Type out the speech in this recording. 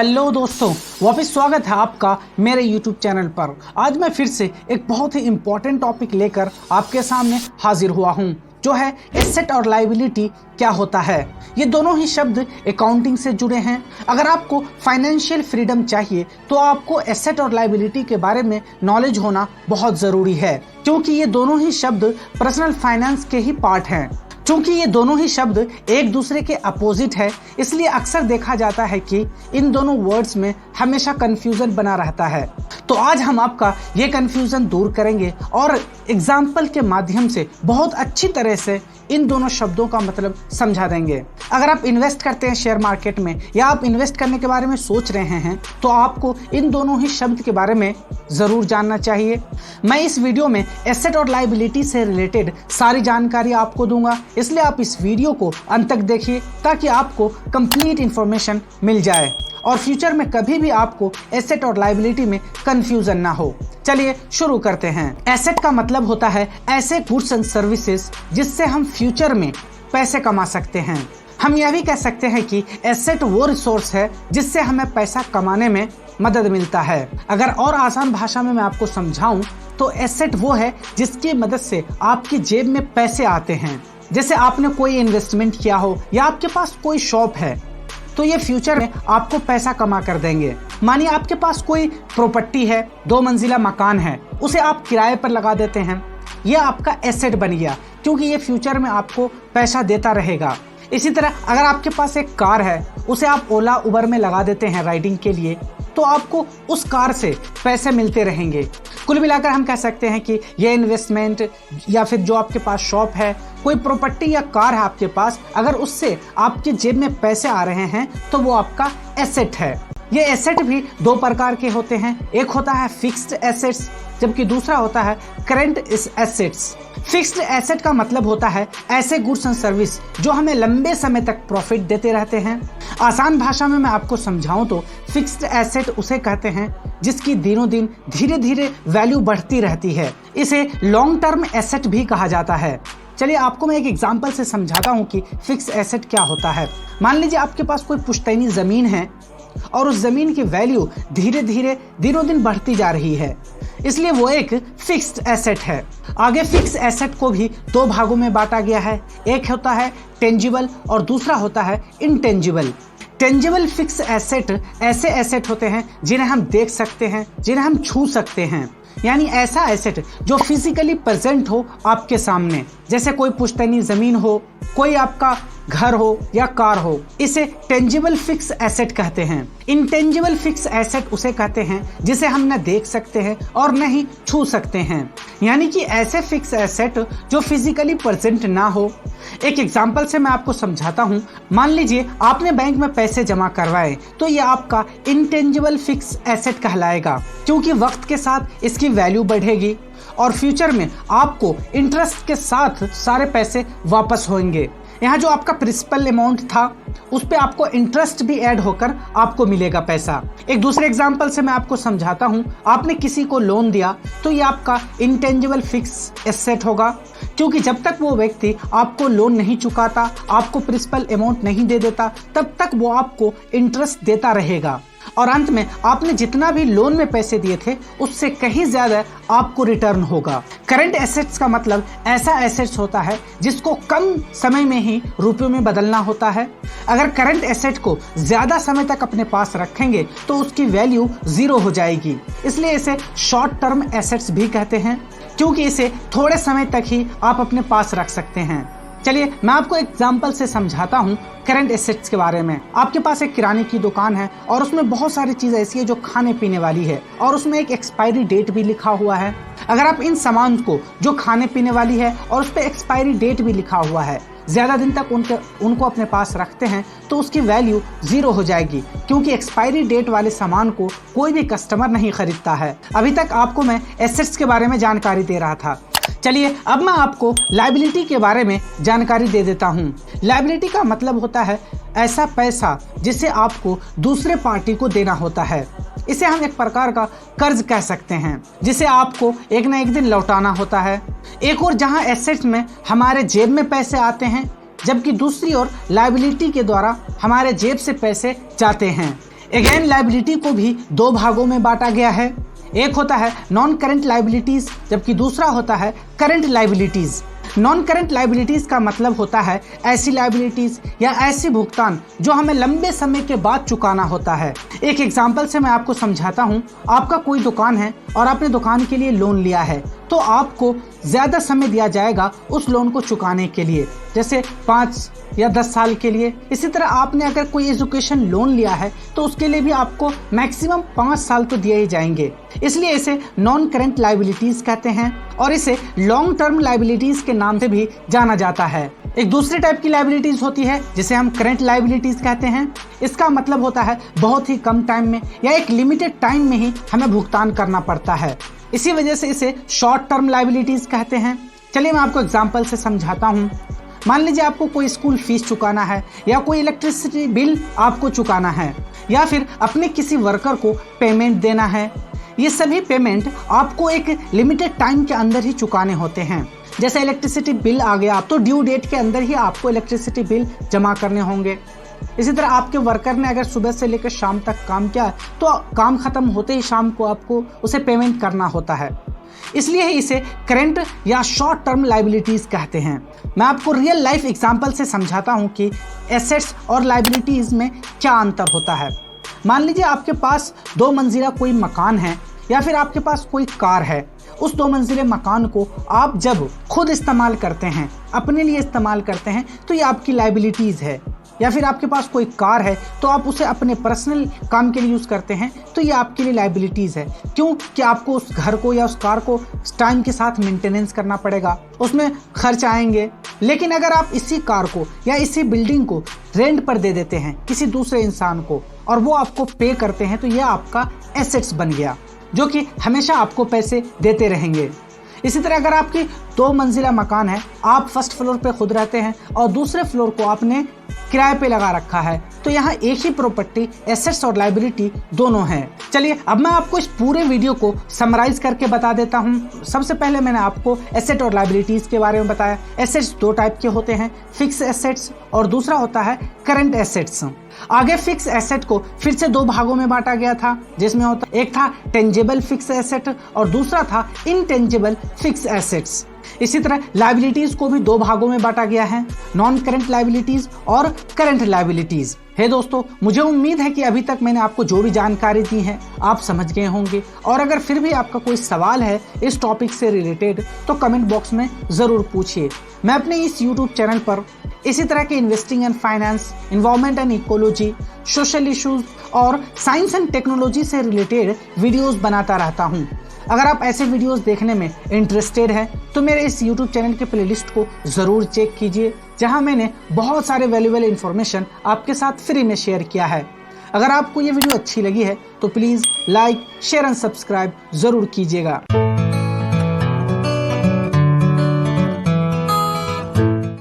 Hello दोस्तों, वापस स्वागत है आपका मेरे YouTube चैनल पर। आज मैं फिर से एक बहुत ही इम्पोर्टेंट टॉपिक लेकर आपके सामने हाजिर हुआ हूं, जो है एसेट और लायबिलिटी क्या होता है। ये दोनों ही शब्द अकाउंटिंग से जुड़े हैं। अगर आपको फाइनेंशियल फ्रीडम चाहिए तो आपको एसेट और लायबिलिटी के बारे में नॉलेज होना बहुत ज़रूरी है, क्योंकि ये दोनों ही शब्द पर्सनल फाइनेंस के ही पार्ट हैं। चूंकि ये दोनों ही शब्द एक दूसरे के अपोजिट है, इसलिए अक्सर देखा जाता है कि इन दोनों वर्ड्स में हमेशा कंफ्यूजन बना रहता है। तो आज हम आपका ये कंफ्यूजन दूर करेंगे और एग्जाम्पल के माध्यम से बहुत अच्छी तरह से इन दोनों शब्दों का मतलब समझा देंगे। अगर आप इन्वेस्ट करते हैं शेयर मार्केट में या आप इन्वेस्ट करने के बारे में सोच रहे हैं तो आपको इन दोनों ही शब्द के बारे में ज़रूर जानना चाहिए। मैं इस वीडियो में एसेट और लायबिलिटी से रिलेटेड सारी जानकारी आपको दूंगा, इसलिए आप इस वीडियो को अंत तक देखिए ताकि आपको कंप्लीट इन्फॉर्मेशन मिल जाए और फ्यूचर में कभी भी आपको एसेट और लायबिलिटी में कंफ्यूजन ना हो। चलिए शुरू करते हैं। एसेट का मतलब होता है ऐसे गुड्स एंड सर्विसेज जिससे हम फ्यूचर में पैसे कमा सकते हैं। हम यह भी कह सकते हैं कि एसेट वो रिसोर्स है जिससे हमें पैसा कमाने में मदद मिलता है। अगर और आसान भाषा में मैं आपको समझाऊं तो एसेट वो है जिसकी मदद से आपकी जेब में पैसे आते हैं। जैसे आपने कोई इन्वेस्टमेंट किया हो या आपके पास कोई शॉप है तो ये फ्यूचर में आपको पैसा कमा कर देंगे। मानिए आपके पास कोई प्रॉपर्टी है, 2 मंजिला मकान है, उसे आप किराए पर लगा देते हैं, ये आपका एसेट बन गया क्योंकि ये फ्यूचर में आपको पैसा देता रहेगा। इसी तरह अगर आपके पास एक कार है, उसे आप ओला उबर में लगा देते हैं राइडिंग के लिए, तो आपको उस कार से पैसे मिलते रहेंगे। कुल मिलाकर हम कह सकते हैं कि ये इन्वेस्टमेंट या फिर जो आपके पास शॉप है, कोई प्रॉपर्टी या कार है आपके पास, अगर उससे आपके जेब में पैसे आ रहे हैं तो वो आपका एसेट है। ये एसेट भी 2 प्रकार के होते हैं। एक होता है फिक्स्ड एसेट्स, जबकि दूसरा होता है करंट एसेट्स। फिक्स्ड एसेट का मतलब होता है ऐसे गुड्स एंड सर्विस जो हमें लंबे समय तक प्रॉफिट देते रहते हैं। आसान भाषा में मैं आपको समझाऊं तो फिक्स्ड एसेट उसे कहते हैं जिसकी दिनों दिन धीरे धीरे वैल्यू बढ़ती रहती है। इसे लॉन्ग टर्म एसेट भी कहा जाता है। चलिए आपको मैं एक एग्जांपल से समझाता हूं कि फिक्स एसेट क्या होता है। मान लीजिए आपके पास कोई पुश्तैनी ज़मीन है और उस ज़मीन की वैल्यू धीरे धीरे दिनों दिन बढ़ती जा रही है, इसलिए वो एक फिक्स्ड एसेट है। आगे फिक्स एसेट को भी 2 भागों में बांटा गया है। एक होता है टेंजिबल और दूसरा होता है इनटेंजिबल। टेंजिबल फिक्स एसेट ऐसे एसेट होते हैं जिन्हें हम देख सकते हैं, जिन्हें हम छू सकते हैं, यानी ऐसा एसेट जो फिजिकली प्रेजेंट हो आपके सामने, जैसे कोई पुश्तैनी ज़मीन हो, कोई आपका घर हो या कार हो, इसे टेंजिबल फिक्स एसेट कहते हैं। इंटेंजिबल फिक्स एसेट उसे कहते हैं जिसे हम न देख सकते हैं और न ही छू सकते हैं, यानी कि ऐसे फिक्स एसेट जो फिजिकली प्रेजेंट ना हो। एक एग्जांपल से मैं आपको समझाता हूँ। मान लीजिए आपने बैंक में पैसे जमा करवाए तो ये आपका इंटेंजिबल फिक्स एसेट कहलाएगा, क्योंकि वक्त के साथ इसकी वैल्यू बढ़ेगी और फ्यूचर में आपको इंटरेस्ट के साथ सारे पैसे वापस होंगे। यहाँ जो आपका प्रिंसिपल अमाउंट था उस पे आपको इंटरेस्ट भी ऐड होकर आपको मिलेगा पैसा। एक दूसरे एग्जांपल से मैं आपको समझाता हूँ। आपने किसी को लोन दिया तो ये आपका इंटेंजिबल फिक्स एसेट होगा, क्योंकि जब तक वो व्यक्ति आपको लोन नहीं चुकाता, आपको प्रिंसिपल अमाउंट नहीं दे देता, तब तक वो आपको इंटरेस्ट देता रहेगा और अंत में आपने जितना भी लोन में पैसे दिए थे उससे कहीं ज्यादा आपको रिटर्न होगा। करंट एसेट्स का मतलब ऐसा एसेट्स होता है जिसको कम समय में ही रुपयों में बदलना होता है। अगर करंट एसेट को ज्यादा समय तक अपने पास रखेंगे तो उसकी वैल्यू 0 हो जाएगी, इसलिए इसे शॉर्ट टर्म एसेट्स भी कहते हैं, क्योंकि इसे थोड़े समय तक ही आप अपने पास रख सकते हैं। चलिए मैं आपको एग्जांपल से समझाता हूँ करंट एसेट्स के बारे में। आपके पास एक किराने की दुकान है और उसमें बहुत सारी चीज़ ऐसी है जो खाने पीने वाली है और उसमें एक एक्सपायरी डेट भी लिखा हुआ है। अगर आप इन सामान को जो खाने पीने वाली है और उस पर एक्सपायरी डेट भी लिखा हुआ है ज़्यादा दिन तक उनको अपने पास रखते हैं तो उसकी वैल्यू 0 हो जाएगी, क्योंकि एक्सपायरी डेट वाले सामान को कोई भी कस्टमर नहीं खरीदता है। अभी तक आपको मैं एसेट्स के बारे में जानकारी दे रहा था। चलिए अब मैं आपको लायबिलिटी के बारे में जानकारी दे देता हूँ। लायबिलिटी का मतलब होता है ऐसा पैसा जिसे आपको दूसरे पार्टी को देना होता है। इसे हम एक प्रकार का कर्ज कह सकते हैं जिसे आपको एक ना एक दिन लौटाना होता है। एक और जहां एसेट्स में हमारे जेब में पैसे आते हैं, जबकि दूसरी ओर लायबिलिटी के द्वारा हमारे जेब से पैसे जाते हैं। अगेन लायबिलिटी को भी दो भागों में बांटा गया है। एक होता है नॉन करंट लायबिलिटीज, जबकि दूसरा होता है current liabilities. Non current liabilities का मतलब होता है ऐसी लायबिलिटीज या ऐसी भुगतान जो हमें लंबे समय के बाद चुकाना होता है। एक एग्जांपल से मैं आपको समझाता हूं। आपका कोई दुकान है और आपने दुकान के लिए लोन लिया है, तो आपको ज़्यादा समय दिया जाएगा उस लोन को चुकाने के लिए, जैसे 5 या 10 साल के लिए। इसी तरह आपने अगर कोई एजुकेशन लोन लिया है तो उसके लिए भी आपको मैक्सिमम 5 साल तो दिए ही जाएंगे। इसलिए इसे नॉन करंट लायबिलिटीज कहते हैं और इसे लॉन्ग टर्म लायबिलिटीज के नाम से भी जाना जाता है। एक दूसरी टाइप की लायबिलिटीज होती है जिसे हम करंट लायबिलिटीज कहते हैं। इसका मतलब होता है बहुत ही कम टाइम में या एक लिमिटेड टाइम में ही हमें भुगतान करना पड़ता है। इसी वजह से इसे शॉर्ट टर्म लायबिलिटीज कहते हैं। चलिए मैं आपको एग्जांपल से समझाता हूँ। मान लीजिए आपको कोई स्कूल फीस चुकाना है या कोई इलेक्ट्रिसिटी बिल आपको चुकाना है या फिर अपने किसी वर्कर को पेमेंट देना है। ये सभी पेमेंट आपको एक लिमिटेड टाइम के अंदर ही चुकाने होते हैं। जैसे इलेक्ट्रिसिटी बिल आ गया तो ड्यू डेट के अंदर ही आपको इलेक्ट्रिसिटी बिल जमा करने होंगे। इसी तरह आपके वर्कर ने अगर सुबह से लेकर शाम तक काम किया तो काम खत्म होते ही शाम को आपको उसे पेमेंट करना होता है। इसलिए इसे करंट या शॉर्ट टर्म लायबिलिटीज कहते हैं। मैं आपको रियल लाइफ एग्जांपल से समझाता हूं कि एसेट्स और लायबिलिटीज में क्या अंतर होता है। मान लीजिए आपके पास 2 मंजिला कोई मकान है या फिर आपके पास कोई कार है। उस 2 मंजिले मकान को आप जब खुद इस्तेमाल करते हैं, अपने लिए इस्तेमाल करते हैं, तो ये आपकी लायबिलिटीज है। या फिर आपके पास कोई कार है तो आप उसे अपने पर्सनल काम के लिए यूज़ करते हैं, तो ये आपके लिए लायबिलिटीज़ है। क्यों कि आपको उस घर को या उस कार को टाइम के साथ मेंटेनेंस करना पड़ेगा, उसमें खर्च आएंगे। लेकिन अगर आप इसी कार को या इसी बिल्डिंग को रेंट पर दे देते हैं किसी दूसरे इंसान को और वो आपको पे करते हैं, तो यह आपका एसेट्स बन गया जो कि हमेशा आपको पैसे देते रहेंगे। इसी तरह अगर आपकी 2 मंजिला मकान है, आप फर्स्ट फ्लोर पे खुद रहते हैं और दूसरे फ्लोर को आपने किराए पे लगा रखा है, तो यहाँ एक ही प्रॉपर्टी एसेट्स और लायबिलिटी दोनों हैं। चलिए अब मैं आपको इस पूरे वीडियो को समराइज करके बता देता हूँ। सबसे पहले मैंने आपको एसेट और लायबिलिटीज के बारे में बताया। एसेट्स 2 टाइप के होते हैं, फिक्स एसेट्स और दूसरा होता है करंट एसेट्स। आगे फिक्स एसेट को फिर से 2 भागों में बांटा गया था, जिसमें होता एक था टेंजिबल फिक्स एसेट और दूसरा था इनटेंजिबल फिक्स एसेट्स। इसी तरह लायबिलिटीज को भी 2 भागों में बांटा गया है, नॉन करंट लायबिलिटीज और करंट लायबिलिटीज। हे दोस्तों, मुझे उम्मीद है कि अभी तक मैंने आपको जो भी जानकारी दी है आप समझ गए होंगे। और अगर फिर भी आपका कोई सवाल है इस टॉपिक से रिलेटेड तो कमेंट बॉक्स में ज़रूर पूछिए। मैं अपने इस YouTube चैनल पर इसी तरह के investing and finance, environment and ecology, social issues और साइंस एंड टेक्नोलॉजी से रिलेटेड वीडियोस बनाता रहता हूं। अगर आप ऐसे वीडियोस देखने में इंटरेस्टेड हैं तो मेरे इस YouTube चैनल के प्लेलिस्ट को ज़रूर चेक कीजिए, जहां मैंने बहुत सारे वैल्यूएबल इन्फॉर्मेशन आपके साथ फ्री में शेयर किया है। अगर आपको ये वीडियो अच्छी लगी है तो please like, share and subscribe ज़रूर कीजिएगा।